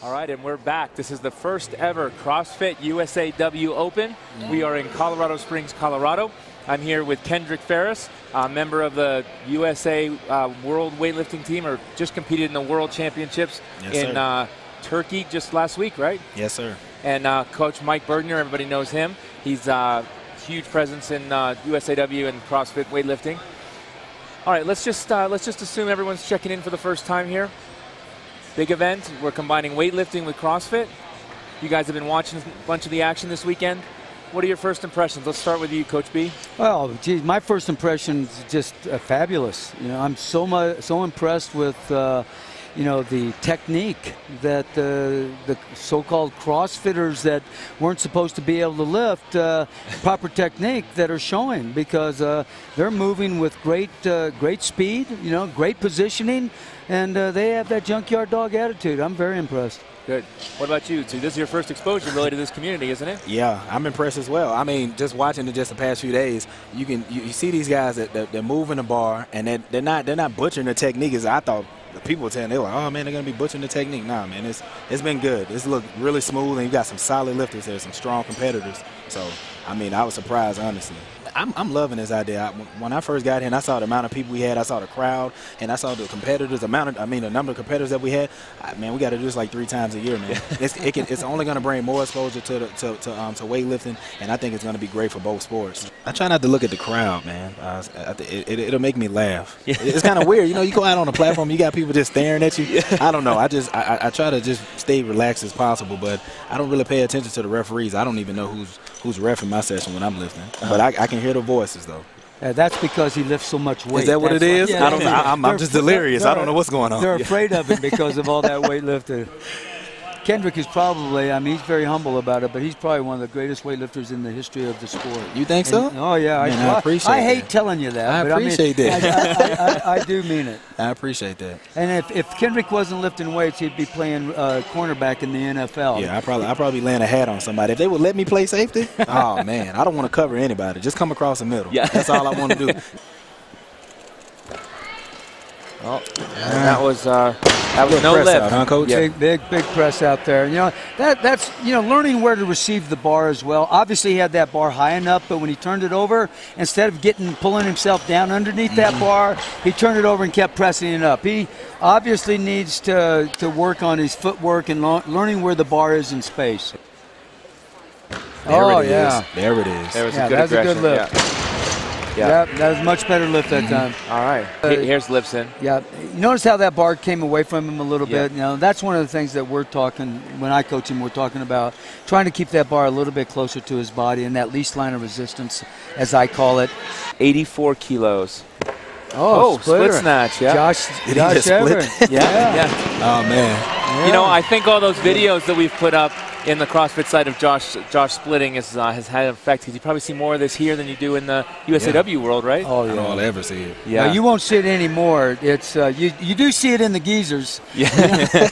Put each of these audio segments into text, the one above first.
All right, and we're back. This is the first ever CrossFit USAW Open. We are in Colorado Springs, Colorado. I'm here with Kendrick Ferris, a member of the USA World Weightlifting team, or just competed in the World Championships in Turkey just last week, right? Yes, sir. And Coach Mike Bergner, everybody knows him. He's a huge presence in USAW and CrossFit weightlifting. All right, let's just assume everyone's checking in for the first time here. Big event. We're combining weightlifting with CrossFit. You guys have been watching a bunch of the action this weekend. What are your first impressions? Let's start with you, Coach B. Well, geez, my first impression is just fabulous. You know, I'm so impressed with you know, the technique that the so-called CrossFitters that weren't supposed to be able to lift, proper technique that are showing, because they're moving with great speed, you know, great positioning, and they have that junkyard dog attitude. I'm very impressed. Good. What about you, too? This is your first exposure really to this community, isn't it? Yeah, I'm impressed as well. I mean, just watching it just the past few days, you see these guys that they're moving the bar, and they're not butchering the technique as I thought. The people were telling, they were like, oh man, they're gonna be butchering the technique. Nah, man, it's been good. It's looked really smooth, and you got some solid lifters there, some strong competitors. So, I mean, I was surprised, honestly. I'm loving this idea. When I first got here and I saw the amount of people we had, I saw the crowd, and I saw the competitors, the number of competitors that we had. Man, we got to do this like 3 times a year, man. It's only going to bring more exposure to weightlifting, and I think it's going to be great for both sports. I try not to look at the crowd, man. It'll make me laugh. It's kind of weird, you know. You go out on a platform, you got people just staring at you. I don't know. I try to just stay relaxed as possible, but I don't really pay attention to the referees. I don't even know who's reffing my session when I'm lifting, but I can hear the voices though. That's because he lifts so much weight. Is that what it is? Yeah, I'm just delirious. I don't know what's going on. They're afraid of it because of all that weightlifting. Kendrick is probably, I mean, he's very humble about it, but he's probably one of the greatest weightlifters in the history of the sport. You think so? Oh, yeah. Man, I appreciate that. I hate telling you that. I appreciate that. I do mean it. I appreciate that. And if Kendrick wasn't lifting weights, he'd be playing cornerback in the NFL. Yeah, I'd probably laying a hat on somebody. If they would let me play safety, oh, man, I don't want to cover anybody. Just come across the middle. Yeah. That's all I want to do. Oh, that was no lift, out, huh, Coach? Yeah. Big press out there. You know, that's learning where to receive the bar as well. Obviously, he had that bar high enough, but when he turned it over, instead of pulling himself down underneath that bar, he turned it over and kept pressing it up. He obviously needs to work on his footwork and learning where the bar is in space. There it is. There it is. There was that's a good lift. Yeah, that was a much better lift that time. All right. Here's Lipson. Yeah. You notice how that bar came away from him a little bit. You know, that's one of the things that we're talking, when I coach him, we're talking about trying to keep that bar a little bit closer to his body and that least line of resistance, as I call it. 84 kilos. Oh, split snatch, yeah. Josh Everett. Yeah. Oh, man. Yeah. You know, I think all those videos that we've put up in the CrossFit side of Josh splitting has had an effect. You probably see more of this here than you do in the USAW world, right? Oh, yeah. I don't ever see it. Yeah. No, you won't see it anymore. It's you do see it in the geezers. Yeah.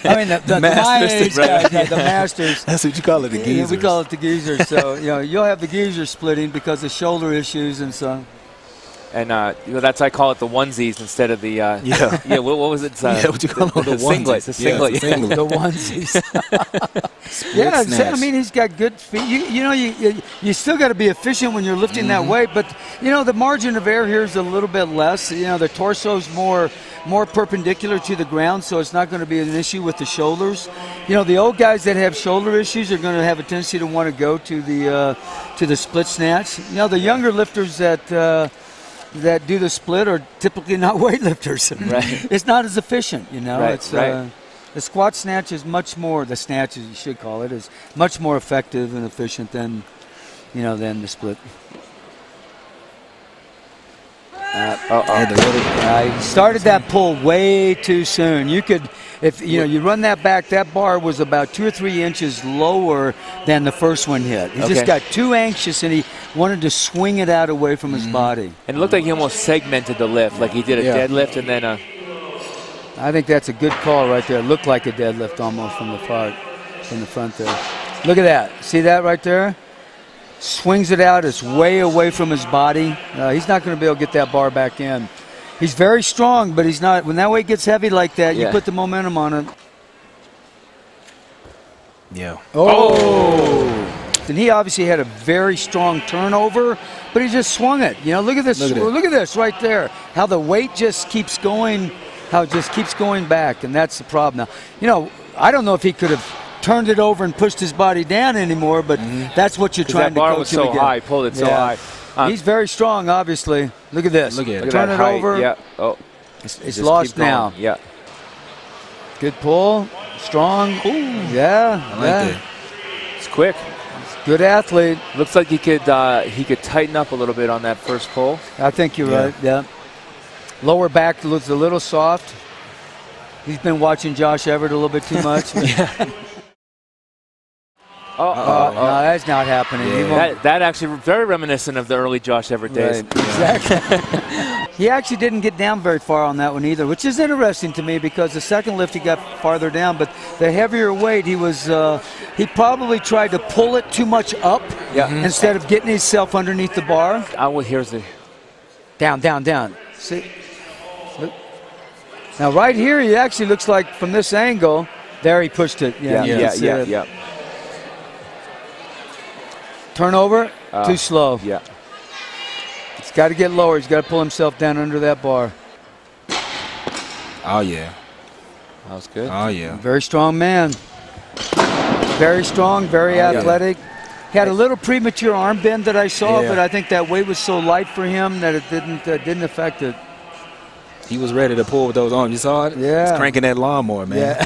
I mean, the masters, guys, the masters. That's what you call it, the geezers. Yeah, we call it the geezers. So, you know, you'll have the geezers splitting because of shoulder issues and so. And you know, that's, I call it the onesies instead of the what was it? What you call the singlet. The singlet. The onesies. Yeah, I mean, he's got good feet. You know, you still got to be efficient when you're lifting that weight, but you know, the margin of error here is a little bit less. You know, the torso's more perpendicular to the ground, so it's not going to be an issue with the shoulders. You know, the old guys that have shoulder issues are going to have a tendency to want to go to the split snatch. You know, the younger lifters that do the split are typically not weightlifters. Right. It's not as efficient, you know. Right, it's the squat snatch is much more, the snatch as you should call it, is much more effective and efficient than the split. He started that pull way too soon. You could, if you run that back, that bar was about 2 or 3 inches lower than the first one hit. He just got too anxious and he wanted to swing it out away from his body. And it looked like he almost segmented the lift, like he did a deadlift and then a. I think that's a good call right there. It looked like a deadlift almost from the front there. Look at that. See that right there? Swings it out. It's way away from his body. He's not going to be able to get that bar back in. He's very strong, but he's not. When that weight gets heavy like that, you put the momentum on it. Yeah. Oh. And he obviously had a very strong turnover, but he just swung it. You know, look at this. Look at this right there. How the weight just keeps going, how it just keeps going back, and that's the problem. Now, you know, I don't know if he could have turned it over and pushed his body down anymore, but that's what you're trying to coach him bar was so again. high, pulled it so high. He's very strong, obviously. Look at this. Look at it. Turn it over. Yeah. Oh, it's lost now. Yeah. Good pull. Strong. Ooh. Yeah. I like that. It's quick. Good athlete. Looks like he could tighten up a little bit on that first pull. I think you're right. Yeah. Lower back looks a little soft. He's been watching Josh Everett a little bit too much. No, that's not happening. Yeah. That actually very reminiscent of the early Josh Everett days. Right. Exactly. He actually didn't get down very far on that one either, which is interesting to me because the second lift he got farther down, but the heavier weight he probably tried to pull it too much up instead of getting himself underneath the bar. Here's the down. See, look. Now right here he actually looks like from this angle. There he pushed it. Yeah. Turnover, too slow. Yeah. He's got to get lower. He's got to pull himself down under that bar. Oh, yeah. That was good. Oh, yeah. Very strong man. Very strong, very athletic. He had a little premature arm bend that I saw, but I think that weight was so light for him that it didn't affect it. He was ready to pull with those arms. You saw it? Yeah. He's cranking that lawnmower, man. Yeah.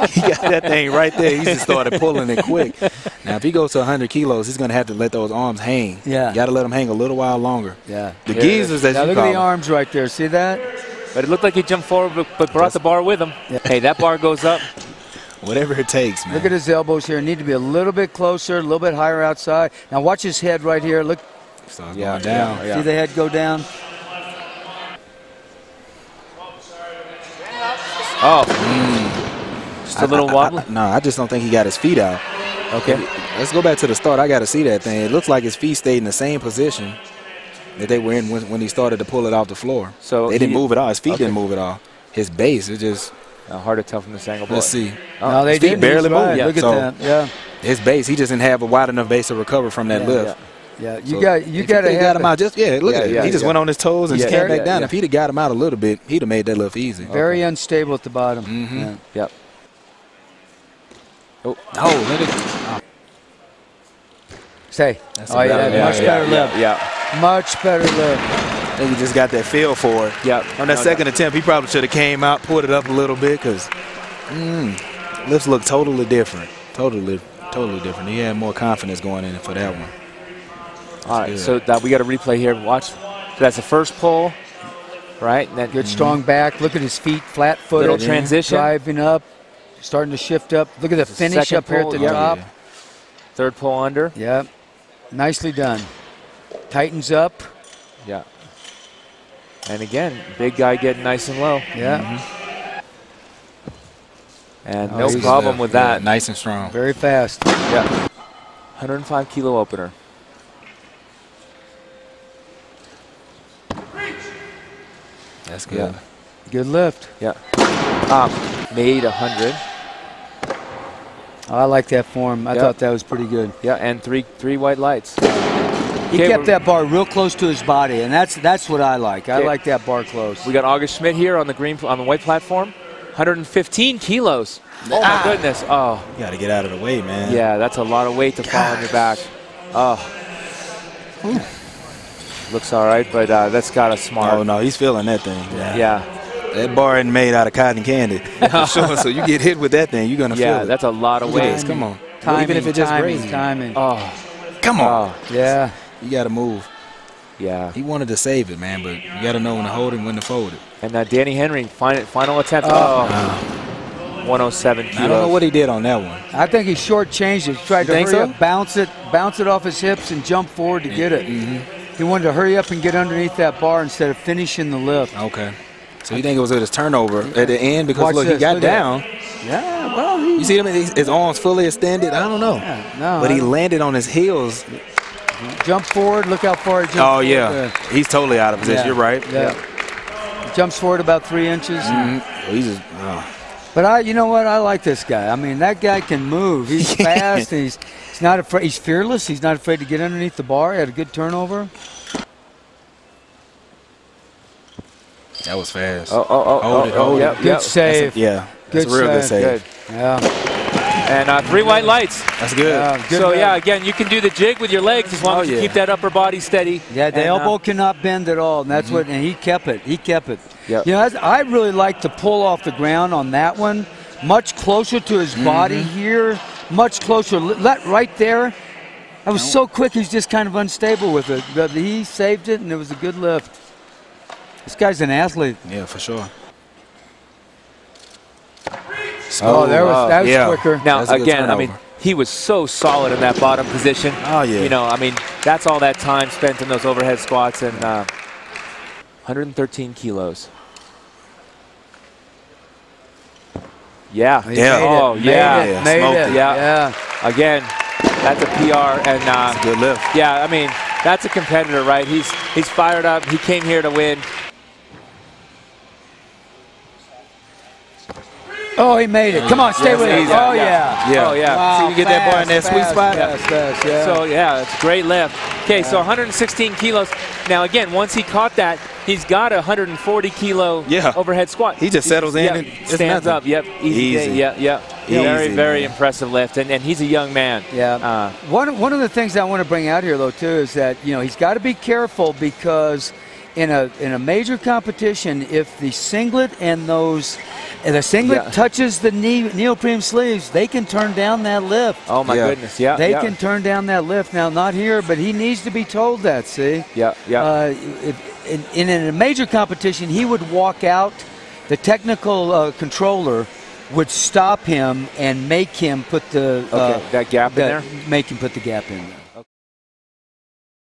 He got that thing right there. He just started pulling it quick. Now, if he goes to 100 kilos, he's going to have to let those arms hang. Yeah. You got to let them hang a little while longer. Yeah. The geezers that now you look call at the them. arms right there. See that? But it looked like he jumped forward but brought the bar with him. Yeah. Hey, that bar goes up. Whatever it takes, man. Look at his elbows here. Need to be a little bit closer, a little bit higher outside. Now watch his head right here. Look. Starts going down. See the head go down? Oh. Just a little wobble? No, I just don't think he got his feet out. Okay. Let's go back to the start. I got to see that thing. It looks like his feet stayed in the same position that they were in when he started to pull it off the floor. So they didn't move it off. His feet didn't move it off. His base, it just. Hard to tell from this angle. Let's see. No, they his feet didn't. barely moved. Right. Look at that. Yeah. His base, he just didn't have a wide enough base to recover from that lift. Yeah, So you got to got him out. Just look at it. He just went on his toes and just came back down. Yeah. If he'd have got him out a little bit, he'd have made that lift easy. Very unstable at the bottom. Yep. Oh, let it. Say. That's Much better lift. Yeah. Much better lift. I think he just got that feel for it. Yeah. On that second attempt, he probably should have came out, pulled it up a little bit, because lifts look totally different. Totally different. He had more confidence going in for that one. All right, so we got a replay here. Watch. So that's the first pull, right? And then Good strong back. Look at his feet, flat-footed. Little transition. Driving up, starting to shift up. Look at the finish up here at the top. Third pull under. Yep. Nicely done. Tightens up. Yeah. And again, big guy getting nice and low. Yeah. And no problem with that. Nice and strong. Very fast. Yeah. 105 kilo opener. That's good. Yeah. Good lift. Yeah. Made 100. I like that form. I thought that was pretty good. Yeah, and three white lights. He kept that bar real close to his body, and that's what I like. I like that bar close. We got August Schmidt here on the white platform. 115 kilos. Oh my goodness. Oh. You got to get out of the way, man. Yeah, that's a lot of weight to fall on your back. Oh. Looks all right, but that's got a smart. Oh no, he's feeling that thing. Yeah. That bar isn't made out of cotton candy. For sure. So you get hit with that thing, you're gonna feel it. Yeah, that's a lot of weight. Come on. Timing, even if it's just grazing. timing. Oh. Come on. Yeah. You got to move. Yeah. He wanted to save it, man, but you got to know when to hold it and when to fold it. And Danny Henry, final attempt. 107 kilos. I don't know what he did on that one. I think he shortchanged it. He tried to hurry up, bounce it off his hips, and jump forward to get it. He wanted to hurry up and get underneath that bar instead of finishing the lift. Okay. So you think it was at his turnover at the end because, look, he got down. Yeah, well, you see him, his arms fully extended? I don't know. Yeah, no, but he landed on his heels. Jump forward. Look how far he jumped. Oh, yeah. He's totally out of position. You're right. Yeah. He jumps forward about 3 inches. Well, he's just, But you know what? I like this guy. I mean, that guy can move. He's fast. And he's not afraid. He's fearless. He's not afraid to get underneath the bar. He had a good turnover. That was fast. Hold it. Good save. Yeah. Good That's a real good save. Good. Yeah. And 3 white lights. That's good. Good so, move. yeah, again, you can do the jig with your legs as long as you keep that upper body steady. Yeah, the elbow cannot bend at all, and that's and he kept it. He kept it. Yep. You know, I really like to pull off the ground on that one, much closer to his body here, much closer. Right there. That was so quick, he's just kind of unstable with it. But he saved it, and it was a good lift. This guy's an athlete. Yeah, for sure. That was quicker. Now, again, I mean, he was so solid in that bottom position. Oh, yeah. You know, I mean, that's all that time spent in those overhead squats, and 113 kilos. Yeah. Made it. Yeah. Again, that's a PR, and that's a good lift. Yeah, I mean, that's a competitor, right? He's fired up. He came here to win. Oh, he made it. Come on, stay with it. Oh, yeah. Oh, yeah. Wow, so you get that boy in that sweet spot? Fast, yeah. So, yeah, it's a great lift. Okay, so 116 kilos. Now, again, once he caught that, he's got a 140 kilo overhead squat. He just settles in and stands up. Yep. Easy. Yeah. Very impressive lift. And he's a young man. Yeah. One of the things I want to bring out here, though, too, is that, you know, he's got to be careful because in a major competition, if the singlet and the singlet touches the neoprene sleeves, they can turn down that lift. Oh, my goodness, They can turn down that lift. Now, not here, but he needs to be told that, see? Yeah. In a major competition, he would walk out. The technical controller would stop him and make him put the that gap in there? Make him put the gap in there.